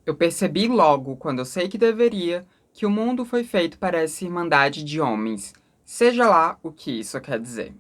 Eu percebi logo, quando eu sei que deveria, que o mundo foi feito para essa irmandade de homens, seja lá o que isso quer dizer.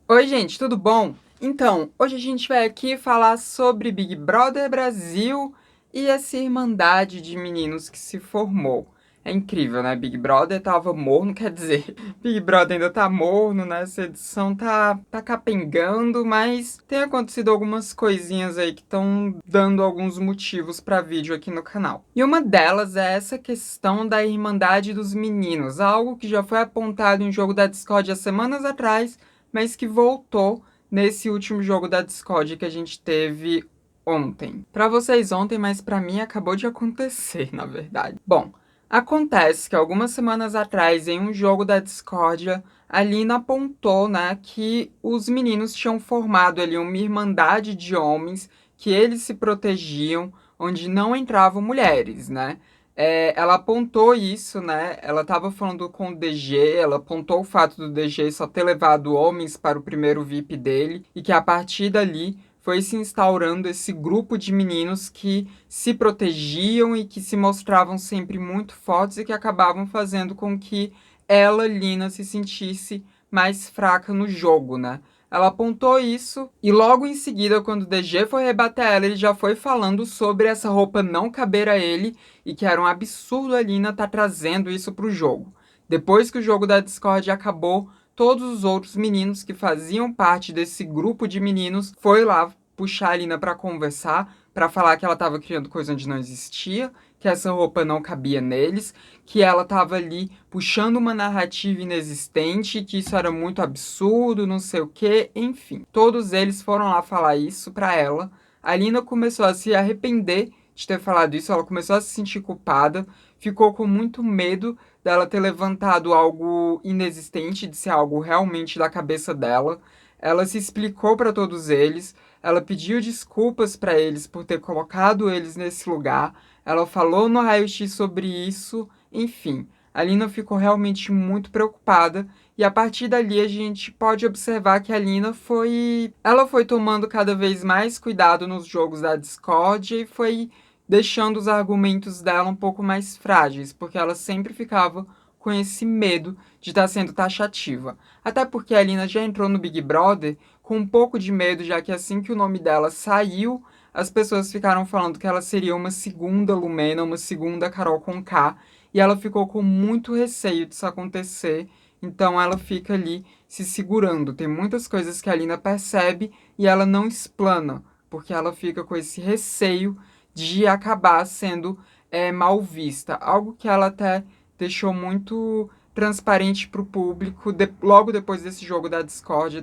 Oi, gente, tudo bom? Então, hoje a gente vai aqui falar sobre Big Brother Brasil e essa irmandade de meninos que se formou. É incrível, né? Big Brother tava morno, quer dizer, Big Brother ainda tá morno, né? Essa edição tá capengando, mas tem acontecido algumas coisinhas aí que estão dando alguns motivos para vídeo aqui no canal. E uma delas é essa questão da irmandade dos meninos, algo que já foi apontado em um jogo da Discord há semanas atrás, mas que voltou nesse último jogo da Discord que a gente teve ontem. Para vocês ontem, mas para mim acabou de acontecer, na verdade. Bom, acontece que algumas semanas atrás, em um jogo da Discordia, a Lina apontou, né, que os meninos tinham formado ali uma irmandade de homens, que eles se protegiam, onde não entravam mulheres, né? Ela apontou isso, né? Ela estava falando com o DG, ela apontou o fato do DG só ter levado homens para o primeiro VIP dele e que a partir dali foi se instaurando esse grupo de meninos que se protegiam e que se mostravam sempre muito fortes e que acabavam fazendo com que ela, Lina, se sentisse mais fraca no jogo, né? Ela apontou isso e logo em seguida, quando o DG foi rebater ela, ele já foi falando sobre essa roupa não caber a ele e que era um absurdo a Lina estar trazendo isso pro jogo. Depois que o jogo da Discord acabou, todos os outros meninos que faziam parte desse grupo de meninos foi lá puxar a Lina para conversar, para falar que ela estava criando coisa onde não existia, que essa roupa não cabia neles, que ela estava ali puxando uma narrativa inexistente, que isso era muito absurdo, não sei o que, enfim. Todos eles foram lá falar isso para ela. A Lina começou a se arrepender de ter falado isso, ela começou a se sentir culpada, ficou com muito medo dela ter levantado algo inexistente, de ser algo realmente da cabeça dela. Ela se explicou para todos eles, ela pediu desculpas para eles por ter colocado eles nesse lugar, ela falou no raio-x sobre isso, enfim. A Lina ficou realmente muito preocupada e a partir dali a gente pode observar que a Lina ela foi tomando cada vez mais cuidado nos jogos da Discord e foi deixando os argumentos dela um pouco mais frágeis, porque ela sempre ficava com esse medo de estar sendo taxativa. Até porque a Lina já entrou no Big Brother com um pouco de medo, já que assim que o nome dela saiu, as pessoas ficaram falando que ela seria uma segunda Lumena, uma segunda Carol Conká, e ela ficou com muito receio disso acontecer, então ela fica ali se segurando. Tem muitas coisas que a Lina percebe e ela não explana, porque ela fica com esse receio de acabar sendo mal vista. Algo que ela até deixou muito transparente para o público logo depois desse jogo da Discord,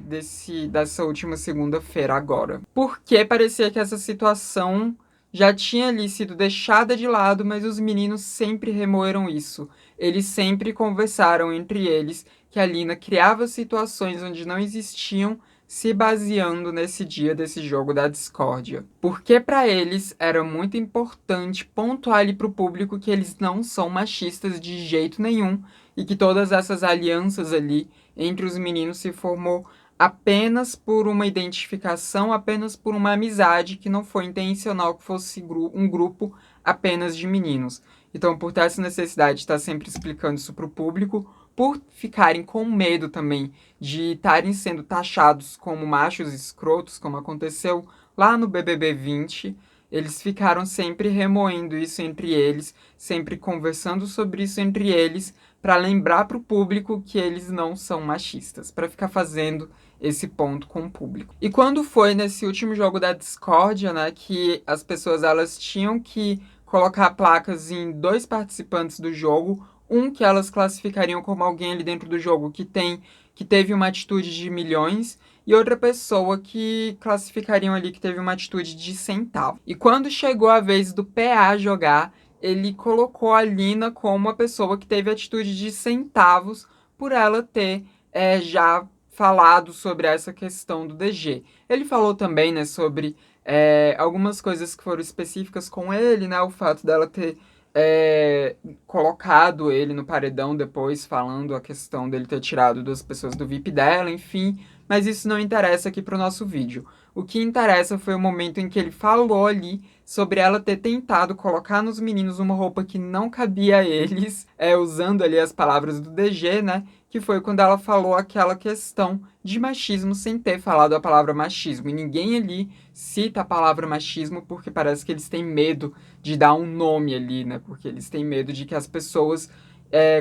dessa última segunda-feira agora. Porque parecia que essa situação já tinha ali sido deixada de lado, mas os meninos sempre remoeram isso. Eles sempre conversaram entre eles que a Lina criava situações onde não existiam, se baseando nesse dia desse jogo da discórdia. Porque para eles era muito importante pontuar ali para o público que eles não são machistas de jeito nenhum e que todas essas alianças ali entre os meninos se formou apenas por uma identificação, apenas por uma amizade que não foi intencional que fosse um grupo apenas de meninos. Então, por ter essa necessidade de estar sempre explicando isso para o público, por ficarem com medo também de estarem sendo taxados como machos escrotos, como aconteceu lá no BBB 20, eles ficaram sempre remoendo isso entre eles, sempre conversando sobre isso entre eles, para lembrar para o público que eles não são machistas, para ficar fazendo esse ponto com o público. E quando foi nesse último jogo da discórdia, né, que as pessoas elas tinham que colocar placas em dois participantes do jogo, um que elas classificariam como alguém ali dentro do jogo que teve uma atitude de milhões e outra pessoa que classificariam ali que teve uma atitude de centavo. E quando chegou a vez do PA jogar, ele colocou a Lina como a pessoa que teve atitude de centavos por ela ter já falado sobre essa questão do DG. Ele falou também, né, sobre algumas coisas que foram específicas com ele, né, o fato dela ter colocado ele no paredão depois, falando a questão dele ter tirado duas pessoas do VIP dela, enfim. mas isso não interessa aqui pro nosso vídeo. O que interessa foi o momento em que ele falou ali sobre ela ter tentado colocar nos meninos uma roupa que não cabia a eles, usando ali as palavras do DG, né? Que foi quando ela falou aquela questão de machismo sem ter falado a palavra machismo. E ninguém ali cita a palavra machismo porque parece que eles têm medo de dar um nome ali, né? Porque eles têm medo de que as pessoas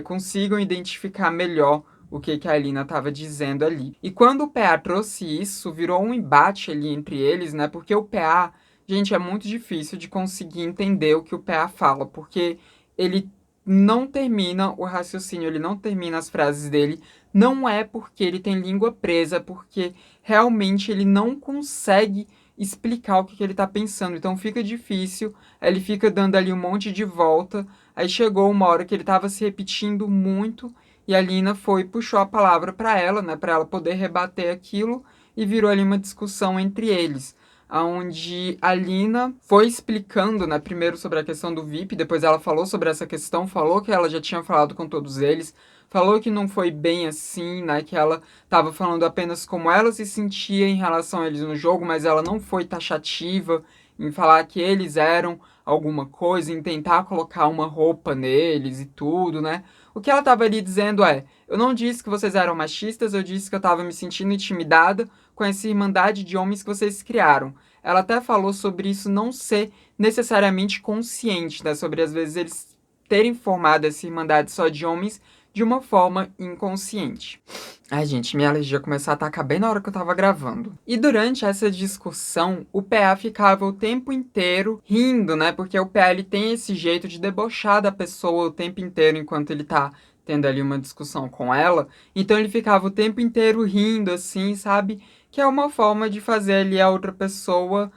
consigam identificar melhor o que a Alina estava dizendo ali. E quando o PA trouxe isso, virou um embate ali entre eles, né? Porque o PA, gente, é muito difícil de conseguir entender o que o PA fala, porque ele não termina o raciocínio, ele não termina as frases dele. Não é porque ele tem língua presa, porque realmente ele não consegue explicar o que ele tá pensando. Então fica difícil, ele fica dando ali um monte de volta. Aí chegou uma hora que ele tava se repetindo muito e a Lina foi e puxou a palavra para ela, né, para ela poder rebater aquilo e virou ali uma discussão entre eles, onde a Lina foi explicando, né, primeiro sobre a questão do VIP, depois ela falou sobre essa questão, falou que ela já tinha falado com todos eles, falou que não foi bem assim, né, que ela estava falando apenas como ela se sentia em relação a eles no jogo, mas ela não foi taxativa em falar que eles eram alguma coisa, em tentar colocar uma roupa neles e tudo, né? O que ela estava ali dizendo eu não disse que vocês eram machistas, eu disse que eu estava me sentindo intimidada com essa irmandade de homens que vocês criaram. Ela até falou sobre isso não ser necessariamente consciente, né? Sobre às vezes eles terem formado essa irmandade só de homens de uma forma inconsciente. Ai, gente, minha alergia começou a atacar bem na hora que eu tava gravando. E durante essa discussão, o PA ficava o tempo inteiro rindo, né? Porque o PA, ele tem esse jeito de debochar da pessoa o tempo inteiro enquanto ele tá tendo ali uma discussão com ela. Então ele ficava o tempo inteiro rindo, assim, sabe? Que é uma forma de fazer ali a outra pessoa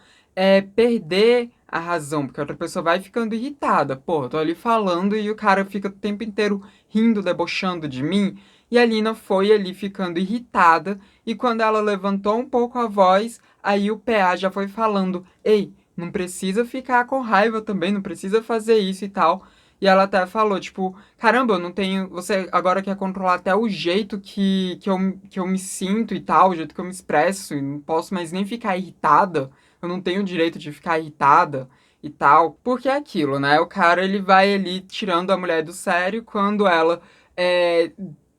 perder a razão, porque a outra pessoa vai ficando irritada. Pô, eu tô ali falando e o cara fica o tempo inteiro rindo, debochando de mim. E a Lina foi ali ficando irritada, e quando ela levantou um pouco a voz, aí o PA já foi falando: Ei, não precisa ficar com raiva também, não precisa fazer isso e tal. E ela até falou, tipo, caramba, eu não tenho. Você agora quer controlar até o jeito que eu me sinto e tal, o jeito que eu me expresso, e não posso mais nem ficar irritada. Eu não tenho o direito de ficar irritada e tal. Porque é aquilo, né? O cara, ele vai ali tirando a mulher do sério quando ela é,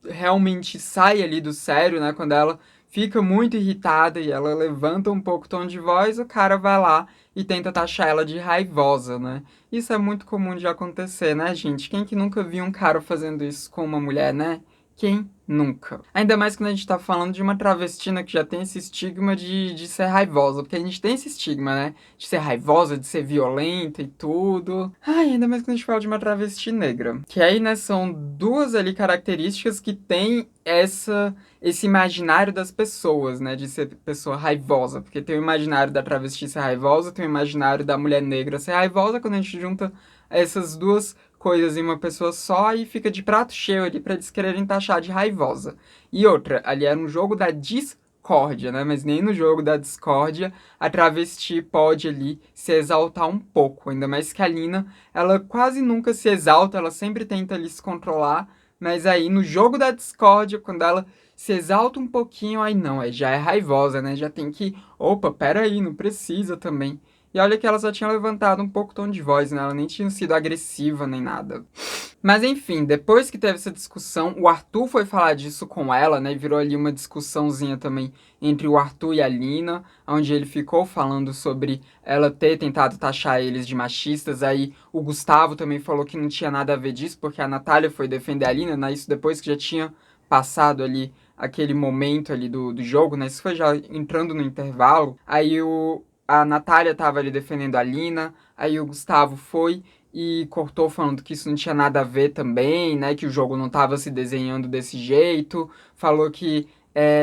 realmente sai ali do sério, né? Quando ela fica muito irritada e ela levanta um pouco o tom de voz, o cara vai lá e tenta taxar ela de raivosa, né? Isso é muito comum de acontecer, né, gente? Quem que nunca viu um cara fazendo isso com uma mulher, né? Quem nunca? Ainda mais quando a gente tá falando de uma travestina que já tem esse estigma de ser raivosa. Porque a gente tem esse estigma, né? De ser raivosa, de ser violenta e tudo. Ai, ainda mais quando a gente fala de uma travesti negra. Que aí, né, são duas ali características que tem esse imaginário das pessoas, né? De ser pessoa raivosa. Porque tem o imaginário da travesti ser raivosa, tem o imaginário da mulher negra ser raivosa. Quando a gente junta essas duas coisas em uma pessoa só e fica de prato cheio ali pra eles quererem taxar de raivosa. E outra, ali era um jogo da discórdia, né? Mas nem no jogo da discórdia a travesti pode ali se exaltar um pouco. Ainda mais que a Lina, ela quase nunca se exalta, ela sempre tenta ali se controlar. Mas aí no jogo da discórdia, quando ela se exalta um pouquinho, aí não, aí já é raivosa, né? Já tem que, opa, peraí, não precisa também. E olha que ela só tinha levantado um pouco o tom de voz, né? Ela nem tinha sido agressiva nem nada. Mas enfim, depois que teve essa discussão, o Arthur foi falar disso com ela, né? Virou ali uma discussãozinha também entre o Arthur e a Lina, onde ele ficou falando sobre ela ter tentado taxar eles de machistas. Aí o Gustavo também falou que não tinha nada a ver disso, porque a Natália foi defender a Lina, né? Isso depois que já tinha passado ali aquele momento ali do jogo, né? Isso foi já entrando no intervalo. Aí a Natália tava ali defendendo a Lina, aí o Gustavo foi e cortou falando que isso não tinha nada a ver também, né? Que o jogo não tava se desenhando desse jeito. Falou que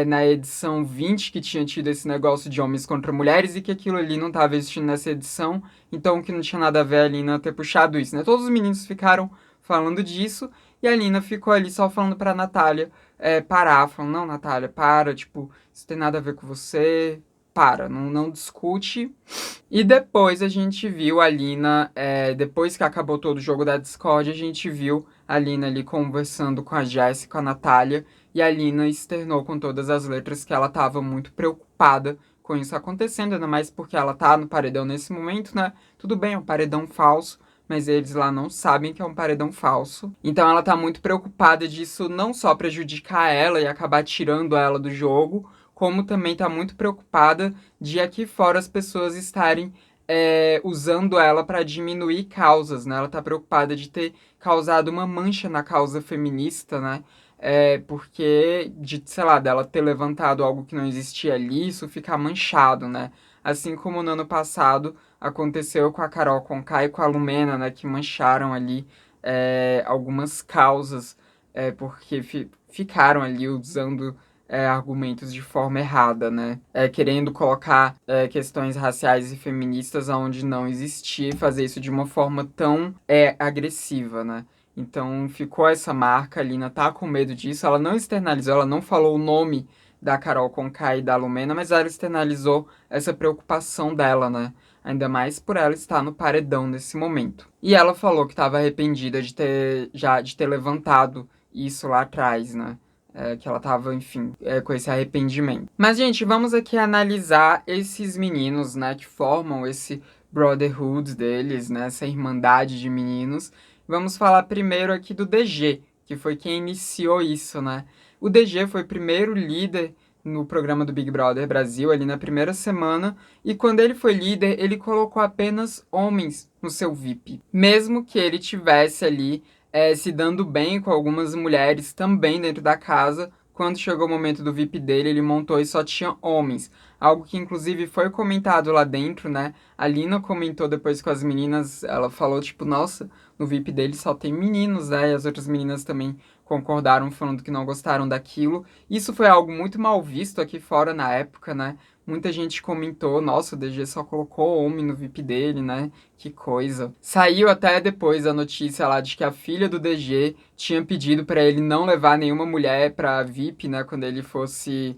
na edição 20 que tinha tido esse negócio de homens contra mulheres e que aquilo ali não tava existindo nessa edição, então que não tinha nada a ver a Lina ter puxado isso, né? Todos os meninos ficaram falando disso e a Lina ficou ali só falando pra Natália parar, falando, não, Natália, para, tipo, isso tem nada a ver com você, para, não discute. E depois a gente viu a Lina, depois que acabou todo o jogo da Discord, a gente viu a Lina ali conversando com a Jéssica, com a Natália, E a Lina externou com todas as letras que ela estava muito preocupada com isso acontecendo, ainda mais porque ela tá no paredão nesse momento, né? Tudo bem, é um paredão falso, mas eles lá não sabem que é um paredão falso. Então ela tá muito preocupada disso não só prejudicar ela e acabar tirando ela do jogo, como também tá muito preocupada de aqui fora as pessoas estarem usando ela para diminuir causas, né? Ela tá preocupada de ter causado uma mancha na causa feminista, né? Porque, sei lá, dela ter levantado algo que não existia ali, isso ficar manchado, né? Assim como no ano passado aconteceu com a Carol Conká e com a Lumena, né? Que mancharam ali algumas causas, porque ficaram ali usando argumentos de forma errada, né? Querendo colocar questões raciais e feministas onde não existia e fazer isso de uma forma tão agressiva, né? Então ficou essa marca, a Lina tá com medo disso. Ela não externalizou, ela não falou o nome da Carol Conká e da Lumena, mas ela externalizou essa preocupação dela, né? Ainda mais por ela estar no paredão nesse momento. E ela falou que estava arrependida de ter levantado isso lá atrás, né? Que ela tava, enfim, com esse arrependimento. Mas, gente, vamos aqui analisar esses meninos, né? Que formam esse brotherhood deles, né? Essa irmandade de meninos. Vamos falar primeiro aqui do DG, que foi quem iniciou isso, né? O DG foi o primeiro líder no programa do Big Brother Brasil, ali na primeira semana, e quando ele foi líder, ele colocou apenas homens no seu VIP. Mesmo que ele tivesse ali se dando bem com algumas mulheres também dentro da casa, quando chegou o momento do VIP dele, ele montou e só tinha homens. Algo que inclusive foi comentado lá dentro, né? A Lina comentou depois com as meninas, ela falou tipo, nossa, no VIP dele só tem meninos, né? E as outras meninas também concordaram, falando que não gostaram daquilo. Isso foi algo muito mal visto aqui fora na época, né? Muita gente comentou, nossa, o DG só colocou homem no VIP dele, né? Que coisa. Saiu até depois a notícia lá de que a filha do DG tinha pedido para ele não levar nenhuma mulher pra VIP, né? Quando ele fosse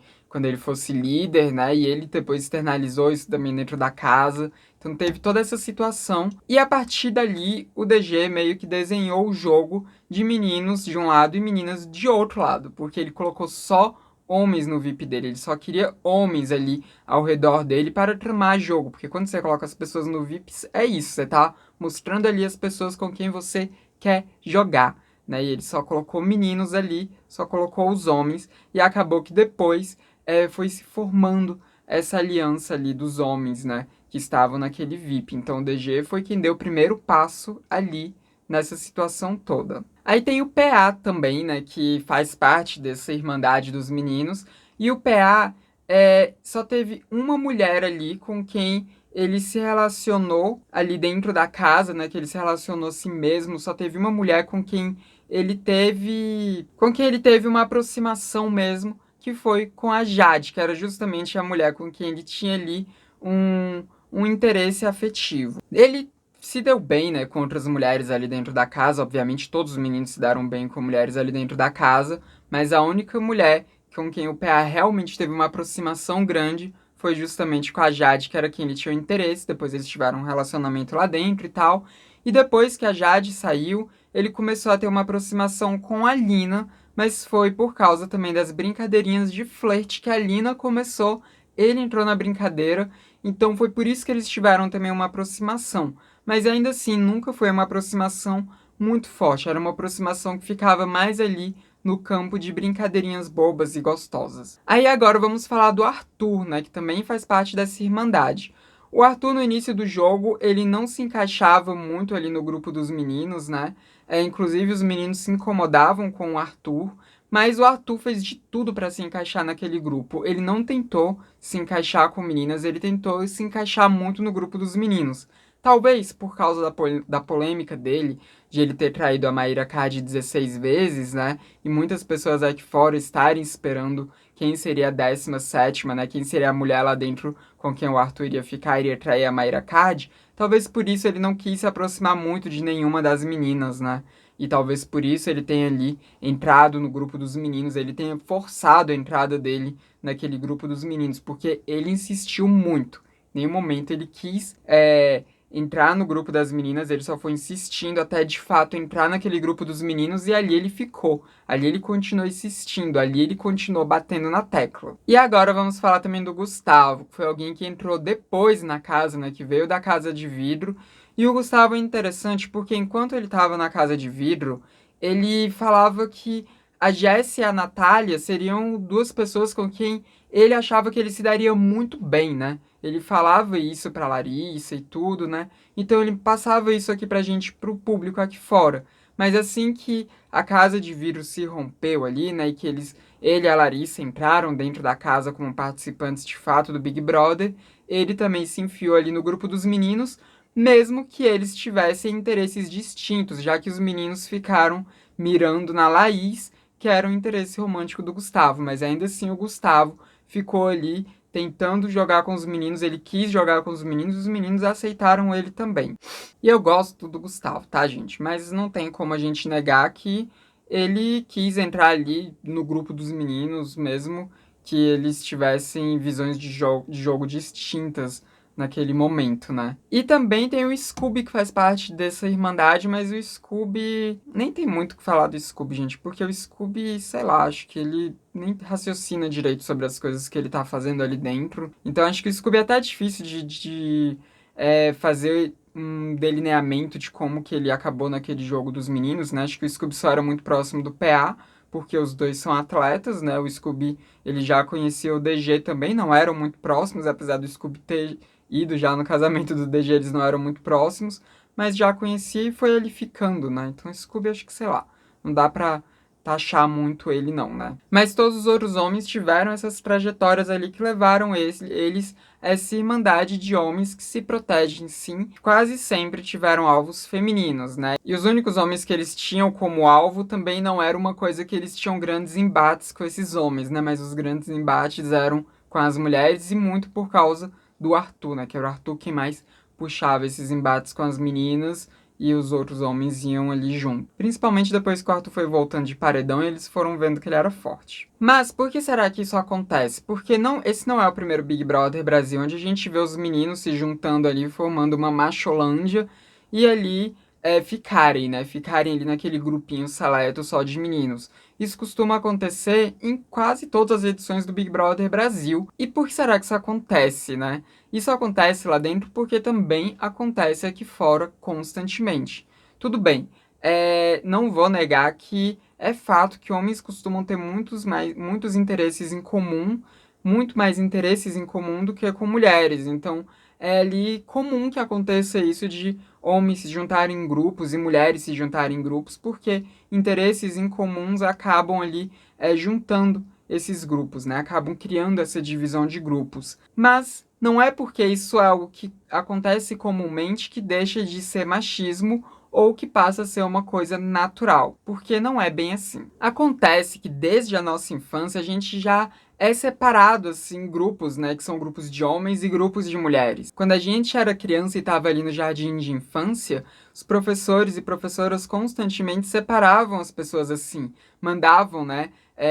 líder, né? E ele depois externalizou isso também dentro da casa. Então teve toda essa situação. E a partir dali, o DG meio que desenhou o jogo de meninos de um lado e meninas de outro lado. Porque ele colocou só homens no VIP dele. Ele só queria homens ali ao redor dele para tramar jogo. Porque quando você coloca as pessoas no VIP, é isso. Você tá mostrando ali as pessoas com quem você quer jogar. Né? E ele só colocou meninos ali, só colocou os homens. E acabou que depois foi se formando essa aliança ali dos homens, né? Que estavam naquele VIP. Então o DG foi quem deu o primeiro passo ali nessa situação toda. Aí tem o PA também, né? Que faz parte dessa irmandade dos meninos. E o PA só teve uma mulher ali com quem ele se relacionou ali dentro da casa, né? Que ele se relacionou assim mesmo. Só teve uma mulher com quem ele teve uma aproximação mesmo, que foi com a Jade, que era justamente a mulher com quem ele tinha ali um interesse afetivo. Ele se deu bem, né, com outras mulheres ali dentro da casa, obviamente todos os meninos se deram bem com mulheres ali dentro da casa, mas a única mulher com quem o PA realmente teve uma aproximação grande foi justamente com a Jade, que era quem ele tinha o interesse, depois eles tiveram um relacionamento lá dentro e tal, e depois que a Jade saiu, ele começou a ter uma aproximação com a Lina, mas foi por causa também das brincadeirinhas de flerte que a Lina começou, ele entrou na brincadeira, então foi por isso que eles tiveram também uma aproximação. Mas ainda assim, nunca foi uma aproximação muito forte, era uma aproximação que ficava mais ali no campo de brincadeirinhas bobas e gostosas. Aí agora vamos falar do Arthur, né, que também faz parte dessa irmandade. O Arthur, no início do jogo, ele não se encaixava muito ali no grupo dos meninos, né? Inclusive, os meninos se incomodavam com o Arthur, mas o Arthur fez de tudo para se encaixar naquele grupo. Ele não tentou se encaixar com meninas, ele tentou se encaixar muito no grupo dos meninos. Talvez por causa da polêmica dele, de ele ter traído a Mayra Card 16 vezes, né? E muitas pessoas aqui fora estarem esperando quem seria a 17ª, né? Quem seria a mulher lá dentro com quem o Arthur iria ficar, iria trair a Mayra Card. Talvez por isso ele não quis se aproximar muito de nenhuma das meninas, né? E talvez por isso ele tenha ali entrado no grupo dos meninos, ele tenha forçado a entrada dele naquele grupo dos meninos, porque ele insistiu muito. Em nenhum momento ele quis entrar no grupo das meninas, ele só foi insistindo até de fato entrar naquele grupo dos meninos e ali ele ficou. Ali ele continuou insistindo, ali ele continuou batendo na tecla. E agora vamos falar também do Gustavo, que foi alguém que entrou depois na casa, né, que veio da casa de vidro. E o Gustavo é interessante porque enquanto ele estava na casa de vidro, ele falava que a Jessie e a Natália seriam duas pessoas com quem ele achava que ele se daria muito bem, né? Ele falava isso pra Larissa e tudo, né? Então ele passava isso aqui pra gente, pro público aqui fora. Mas assim que a casa de vidro se rompeu ali, né? E que ele e a Larissa entraram dentro da casa como participantes de fato do Big Brother, ele também se enfiou ali no grupo dos meninos, mesmo que eles tivessem interesses distintos, já que os meninos ficaram mirando na Laís, que era o interesse romântico do Gustavo, mas ainda assim o Gustavo ficou ali tentando jogar com os meninos, ele quis jogar com os meninos aceitaram ele também. E eu gosto do Gustavo, tá, gente? Mas não tem como a gente negar que ele quis entrar ali no grupo dos meninos, mesmo que eles tivessem visões de jogo distintas naquele momento, né? E também tem o Scooby que faz parte dessa irmandade, mas o Scooby nem tem muito o que falar do Scooby, gente, porque o Scooby, sei lá, acho que ele nem raciocina direito sobre as coisas que ele tá fazendo ali dentro. Então acho que o Scooby é até difícil de fazer um delineamento de como que ele acabou naquele jogo dos meninos, né? Acho que o Scooby só era muito próximo do PA, porque os dois são atletas, né? O Scooby, ele já conhecia o DG também, não eram muito próximos, apesar do Scooby ter ido já no casamento do DG, eles não eram muito próximos, mas já conhecia e foi ele ficando, né? Então o Scooby, acho que, sei lá, não dá pra taxar muito ele não, né? Mas todos os outros homens tiveram essas trajetórias ali que levaram eles a essa irmandade de homens que se protegem, sim, quase sempre tiveram alvos femininos, né? E os únicos homens que eles tinham como alvo também não era uma coisa que eles tinham grandes embates com esses homens, né? Mas os grandes embates eram com as mulheres e muito por causa do Arthur, né? Que era o Arthur quem mais puxava esses embates com as meninas e os outros homens iam ali junto. Principalmente depois que o Arthur foi voltando de paredão e eles foram vendo que ele era forte. Mas por que será que isso acontece? Porque esse não é o primeiro Big Brother Brasil onde a gente vê os meninos se juntando ali, formando uma macholândia e ali ficarem, né? Ficarem ali naquele grupinho seleto só de meninos. Isso costuma acontecer em quase todas as edições do Big Brother Brasil. E por que será que isso acontece, né? Isso acontece lá dentro porque também acontece aqui fora constantemente. Tudo bem, não vou negar que é fato que homens costumam ter muitos interesses em comum, muito mais interesses em comum do que com mulheres. Então, é ali comum que aconteça isso de homens se juntarem em grupos e mulheres se juntarem em grupos, porque interesses em comuns acabam ali juntando esses grupos, né? Acabam criando essa divisão de grupos. Mas não é porque isso é algo que acontece comumente que deixa de ser machismo ou que passa a ser uma coisa natural, porque não é bem assim. Acontece que desde a nossa infância a gente já é separado assim em grupos, né, que são grupos de homens e grupos de mulheres. Quando a gente era criança e estava ali no jardim de infância, os professores e professoras constantemente separavam as pessoas assim, mandavam, né,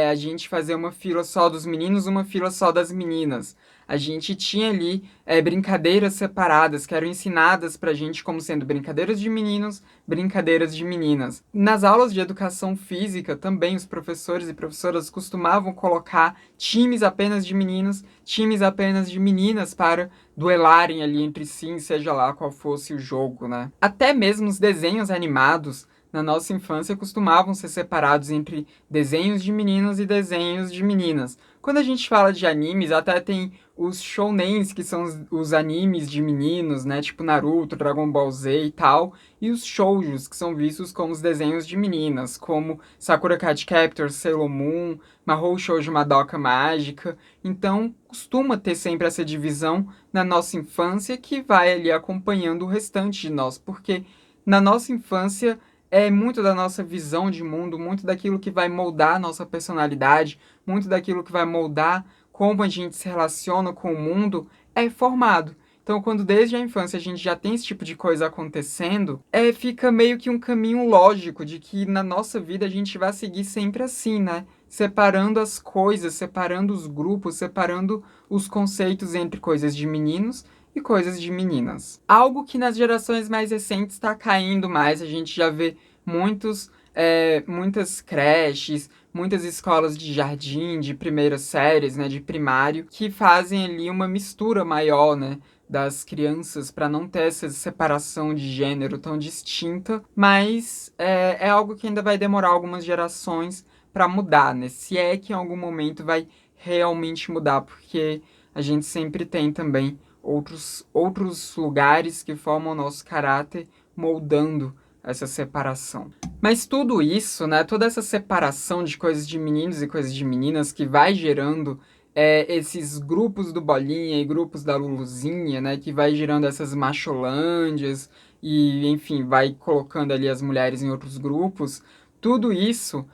a gente fazer uma fila só dos meninos, uma fila só das meninas. A gente tinha ali brincadeiras separadas que eram ensinadas pra gente como sendo brincadeiras de meninos, brincadeiras de meninas. Nas aulas de educação física também os professores e professoras costumavam colocar times apenas de meninos, times apenas de meninas para duelarem ali entre si, seja lá qual fosse o jogo, né? Até mesmo os desenhos animados na nossa infância costumavam ser separados entre desenhos de meninos e desenhos de meninas. Quando a gente fala de animes, até tem os shounens, que são os animes de meninos, né? Tipo Naruto, Dragon Ball Z e tal. E os shoujos, que são vistos como os desenhos de meninas, como Sakura Card Captor, Sailor Moon, Mahou Shoujo Madoka Mágica. Então, costuma ter sempre essa divisão na nossa infância que vai ali acompanhando o restante de nós. Porque na nossa infância é muito da nossa visão de mundo, muito daquilo que vai moldar a nossa personalidade, muito daquilo que vai moldar como a gente se relaciona com o mundo, é formado. Então, quando desde a infância a gente já tem esse tipo de coisa acontecendo, fica meio que um caminho lógico de que na nossa vida a gente vai seguir sempre assim, né? Separando as coisas, separando os grupos, separando os conceitos entre coisas de meninos e coisas de meninas. Algo que nas gerações mais recentes está caindo mais, a gente já vê muitas creches, muitas escolas de jardim, de primeiras séries, né, de primário, que fazem ali uma mistura maior, né, das crianças para não ter essa separação de gênero tão distinta, mas é algo que ainda vai demorar algumas gerações para mudar, né? Se é que em algum momento vai realmente mudar, porque a gente sempre tem também outros lugares que formam o nosso caráter moldando essa separação. Mas tudo isso, né, toda essa separação de coisas de meninos e coisas de meninas que vai gerando esses grupos do Bolinha e grupos da Luluzinha, né, que vai gerando essas macholândias e, enfim, vai colocando ali as mulheres em outros grupos, tudo isso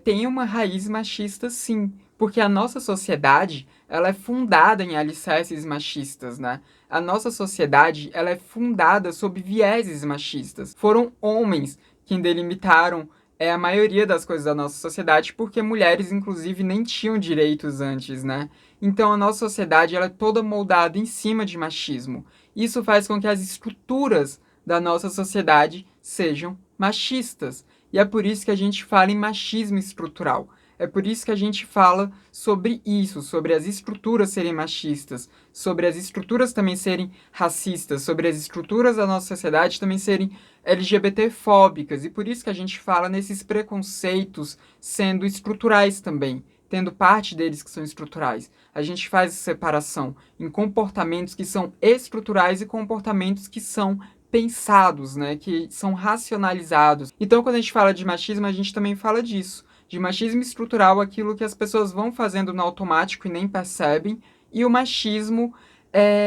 tem uma raiz machista, sim, porque a nossa sociedade, ela é fundada em alicerces machistas, né? A nossa sociedade, ela é fundada sob vieses machistas. Foram homens que delimitaram a maioria das coisas da nossa sociedade, porque mulheres, inclusive, nem tinham direitos antes, né? Então, a nossa sociedade, ela é toda moldada em cima de machismo. Isso faz com que as estruturas da nossa sociedade sejam machistas. E é por isso que a gente fala em machismo estrutural. É por isso que a gente fala sobre isso, sobre as estruturas serem machistas, sobre as estruturas também serem racistas, sobre as estruturas da nossa sociedade também serem LGBT-fóbicas. E por isso que a gente fala nesses preconceitos sendo estruturais também, tendo parte deles que são estruturais. A gente faz essa separação em comportamentos que são estruturais e comportamentos que são pensados, né, que são racionalizados. Então, quando a gente fala de machismo, a gente também fala disso, de machismo estrutural, aquilo que as pessoas vão fazendo no automático e nem percebem, e o machismo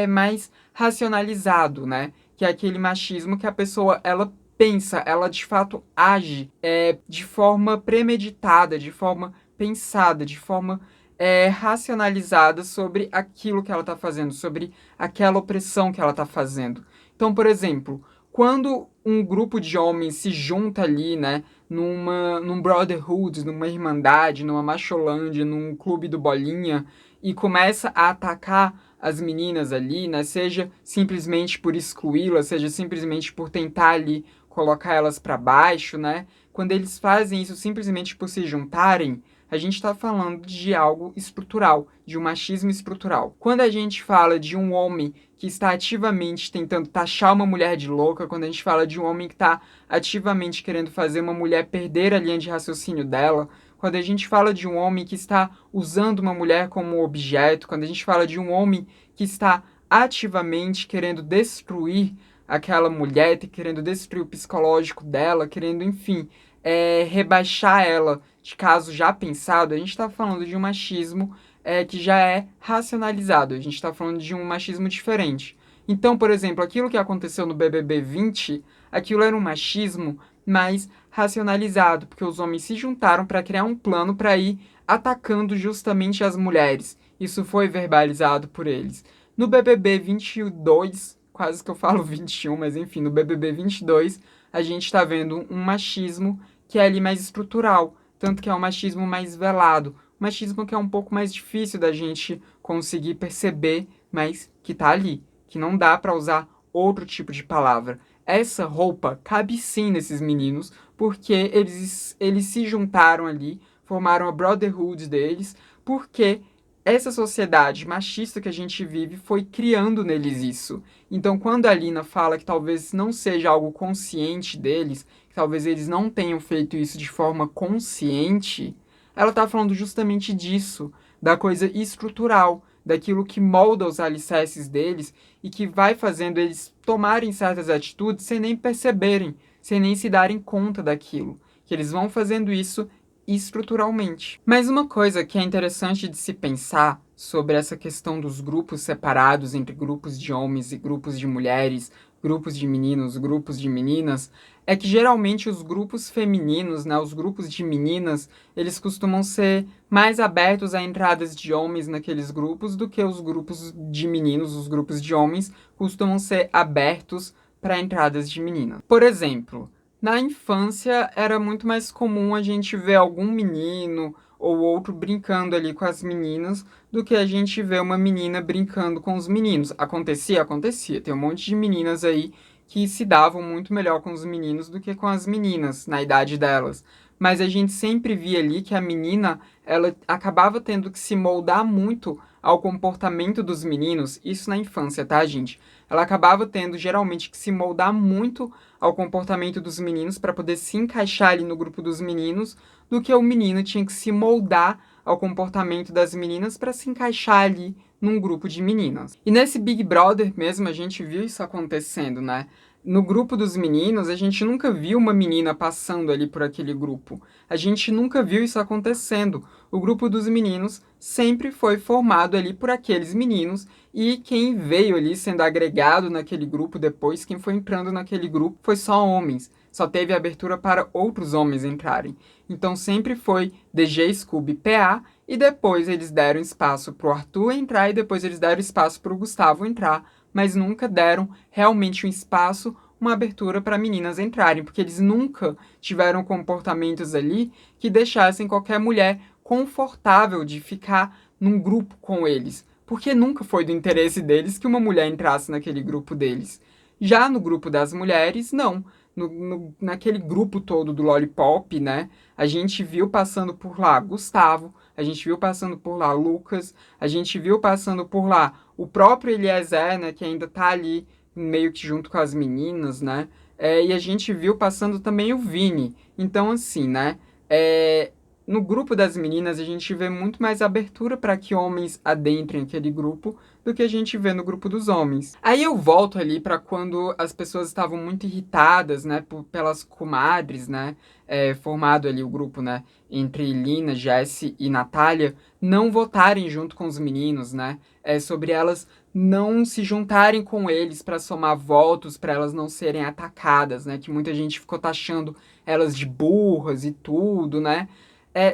mais racionalizado, né, que é aquele machismo que a pessoa, ela pensa, ela de fato age de forma premeditada, de forma pensada, de forma racionalizada sobre aquilo que ela está fazendo, sobre aquela opressão que ela está fazendo. Então, por exemplo, quando um grupo de homens se junta ali, né, num brotherhood, numa irmandade, numa macholândia, num clube do Bolinha, e começa a atacar as meninas ali, né, seja simplesmente por excluí-las, seja simplesmente por tentar ali colocar elas para baixo, né, quando eles fazem isso simplesmente por se juntarem, a gente está falando de algo estrutural, de um machismo estrutural. Quando a gente fala de um homem que está ativamente tentando taxar uma mulher de louca, quando a gente fala de um homem que está ativamente querendo fazer uma mulher perder a linha de raciocínio dela, quando a gente fala de um homem que está usando uma mulher como objeto, quando a gente fala de um homem que está ativamente querendo destruir aquela mulher, querendo destruir o psicológico dela, querendo, enfim, rebaixar ela de caso já pensado, a gente está falando de um machismo que já é racionalizado, a gente está falando de um machismo diferente. Então, por exemplo, aquilo que aconteceu no BBB 20, aquilo era um machismo mais racionalizado, porque os homens se juntaram para criar um plano para ir atacando justamente as mulheres. Isso foi verbalizado por eles. No BBB 22, quase que eu falo 21, mas enfim, no BBB 22, a gente está vendo um machismo que é ali mais estrutural, tanto que é um machismo mais velado, um machismo que é um pouco mais difícil da gente conseguir perceber, mas que tá ali, que não dá para usar outro tipo de palavra. Essa roupa cabe sim nesses meninos, porque eles se juntaram ali, formaram a brotherhood deles, porque essa sociedade machista que a gente vive foi criando neles isso. Então, quando a Lina fala que talvez não seja algo consciente deles, que talvez eles não tenham feito isso de forma consciente, ela está falando justamente disso, da coisa estrutural, daquilo que molda os alicerces deles e que vai fazendo eles tomarem certas atitudes sem nem perceberem, sem nem se darem conta daquilo. Que eles vão fazendo isso estruturalmente. Mas uma coisa que é interessante de se pensar sobre essa questão dos grupos separados entre grupos de homens e grupos de mulheres, grupos de meninos, grupos de meninas, é que geralmente os grupos femininos, né, os grupos de meninas, eles costumam ser mais abertos a entradas de homens naqueles grupos do que os grupos de meninos, os grupos de homens costumam ser abertos para entradas de meninas. Por exemplo, na infância era muito mais comum a gente ver algum menino ou outro brincando ali com as meninas, do que a gente vê uma menina brincando com os meninos. Acontecia? Acontecia. Tem um monte de meninas aí que se davam muito melhor com os meninos do que com as meninas, na idade delas. Mas a gente sempre via ali que a menina, ela acabava tendo que se moldar muito ao comportamento dos meninos, isso na infância, tá, gente? Ela acabava tendo geralmente que se moldar muito ao comportamento dos meninos para poder se encaixar ali no grupo dos meninos, do que o menino tinha que se moldar ao comportamento das meninas para se encaixar ali num grupo de meninas. E nesse Big Brother mesmo a gente viu isso acontecendo, né? No grupo dos meninos, a gente nunca viu uma menina passando ali por aquele grupo. A gente nunca viu isso acontecendo. O grupo dos meninos sempre foi formado ali por aqueles meninos e quem veio ali sendo agregado naquele grupo depois, quem foi entrando naquele grupo, foi só homens. Só teve abertura para outros homens entrarem. Então sempre foi DG, Scooby, PA e depois eles deram espaço pro Arthur entrar e depois eles deram espaço pro Gustavo entrar, mas nunca deram realmente um espaço, uma abertura para meninas entrarem, porque eles nunca tiveram comportamentos ali que deixassem qualquer mulher confortável de ficar num grupo com eles, porque nunca foi do interesse deles que uma mulher entrasse naquele grupo deles. Já no grupo das mulheres, não. Naquele grupo todo do Lollipop, né? A gente viu passando por lá Gustavo, a gente viu passando por lá Lucas, a gente viu passando por lá o próprio Eliezer, né? Que ainda tá ali meio que junto com as meninas, né? E a gente viu passando também o Vini. Então, assim, né? No grupo das meninas, a gente vê muito mais abertura para que homens adentrem aquele grupo do que a gente vê no grupo dos homens. Aí eu volto ali para quando as pessoas estavam muito irritadas, né, pelas comadres, né, formado ali o grupo, né, entre Lina, Jessie e Natália, não votarem junto com os meninos, né, sobre elas não se juntarem com eles para somar votos, para elas não serem atacadas, né, que muita gente ficou taxando elas de burras e tudo, né.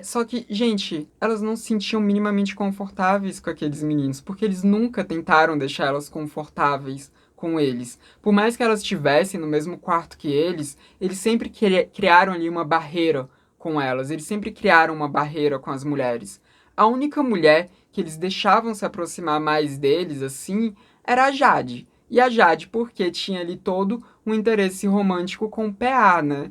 Só que, gente, elas não se sentiam minimamente confortáveis com aqueles meninos, porque eles nunca tentaram deixar elas confortáveis com eles. Por mais que elas estivessem no mesmo quarto que eles sempre criaram ali uma barreira com elas, eles sempre criaram uma barreira com as mulheres. A única mulher que eles deixavam se aproximar mais deles, assim, era a Jade. E a Jade, porque tinha ali todo um interesse romântico com o PA, né?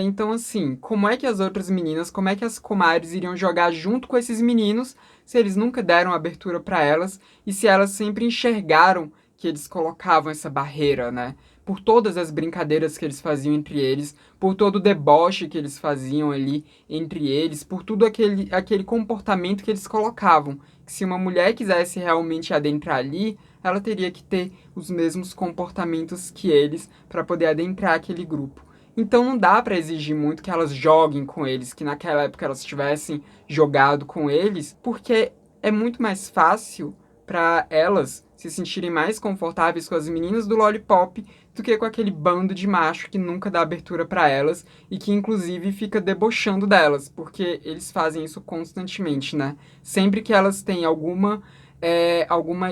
Então, assim, como é que as outras meninas, como é que as comadres iriam jogar junto com esses meninos se eles nunca deram abertura para elas e se elas sempre enxergaram que eles colocavam essa barreira, né? Por todas as brincadeiras que eles faziam entre eles, por todo o deboche que eles faziam ali entre eles, por tudo aquele comportamento que eles colocavam. Que se uma mulher quisesse realmente adentrar ali, ela teria que ter os mesmos comportamentos que eles para poder adentrar aquele grupo. Então não dá para exigir muito que elas joguem com eles, que naquela época elas tivessem jogado com eles, porque é muito mais fácil para elas se sentirem mais confortáveis com as meninas do Lollipop do que com aquele bando de macho que nunca dá abertura para elas e que inclusive fica debochando delas, porque eles fazem isso constantemente, né? Sempre que elas têm alguma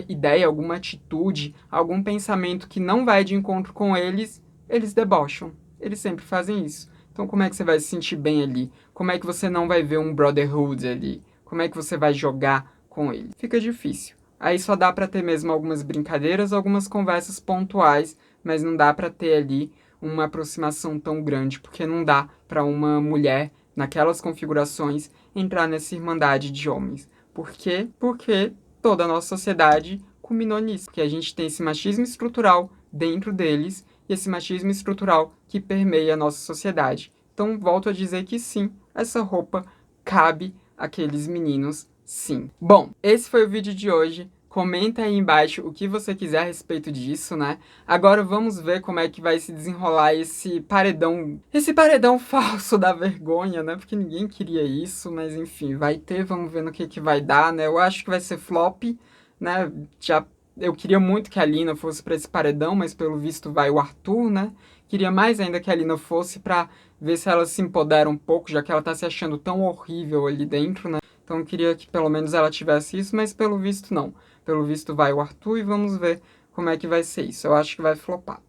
ideia, alguma atitude, algum pensamento que não vai de encontro com eles, eles debocham. Eles sempre fazem isso. Então como é que você vai se sentir bem ali? Como é que você não vai ver um brotherhood ali? Como é que você vai jogar com ele? Fica difícil. Aí só dá pra ter mesmo algumas brincadeiras, algumas conversas pontuais, mas não dá pra ter ali uma aproximação tão grande, porque não dá pra uma mulher, naquelas configurações, entrar nessa irmandade de homens. Por quê? Porque toda a nossa sociedade culminou nisso. Porque a gente tem esse machismo estrutural dentro deles e esse machismo estrutural que permeia a nossa sociedade. Então, volto a dizer que sim, essa roupa cabe àqueles meninos, sim. Bom, esse foi o vídeo de hoje. Comenta aí embaixo o que você quiser a respeito disso, né? Agora vamos ver como é que vai se desenrolar esse paredão falso da vergonha, né? Porque ninguém queria isso, mas enfim, vai ter, vamos ver no que vai dar, né? Eu acho que vai ser flop, né? Eu queria muito que a Lina fosse para esse paredão, mas pelo visto vai o Arthur, né? Queria mais ainda que a Lina fosse para ver se ela se empodera um pouco, já que ela tá se achando tão horrível ali dentro, né? Então eu queria que pelo menos ela tivesse isso, mas pelo visto não. Pelo visto vai o Arthur e vamos ver como é que vai ser isso. Eu acho que vai flopar.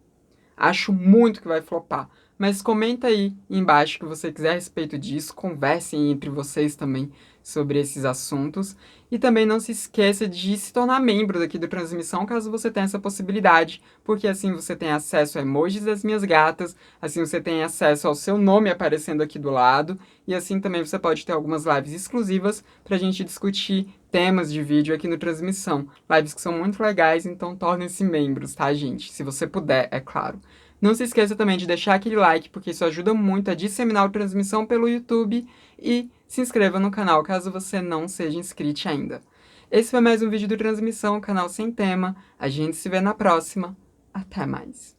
Acho muito que vai flopar. mas comenta aí embaixo o que você quiser a respeito disso, conversem entre vocês também sobre esses assuntos. E também não se esqueça de se tornar membro daqui do Transmissão, caso você tenha essa possibilidade, porque assim você tem acesso a emojis das minhas gatas, assim você tem acesso ao seu nome aparecendo aqui do lado, e assim também você pode ter algumas lives exclusivas pra gente discutir temas de vídeo aqui no Transmissão. Lives que são muito legais, então tornem-se membros, tá, gente? Se você puder, é claro. Não se esqueça também de deixar aquele like, porque isso ajuda muito a disseminar a transmissão pelo YouTube, e se inscreva no canal caso você não seja inscrito ainda. Esse foi mais um vídeo do Transmissão, canal sem tema. A gente se vê na próxima. Até mais.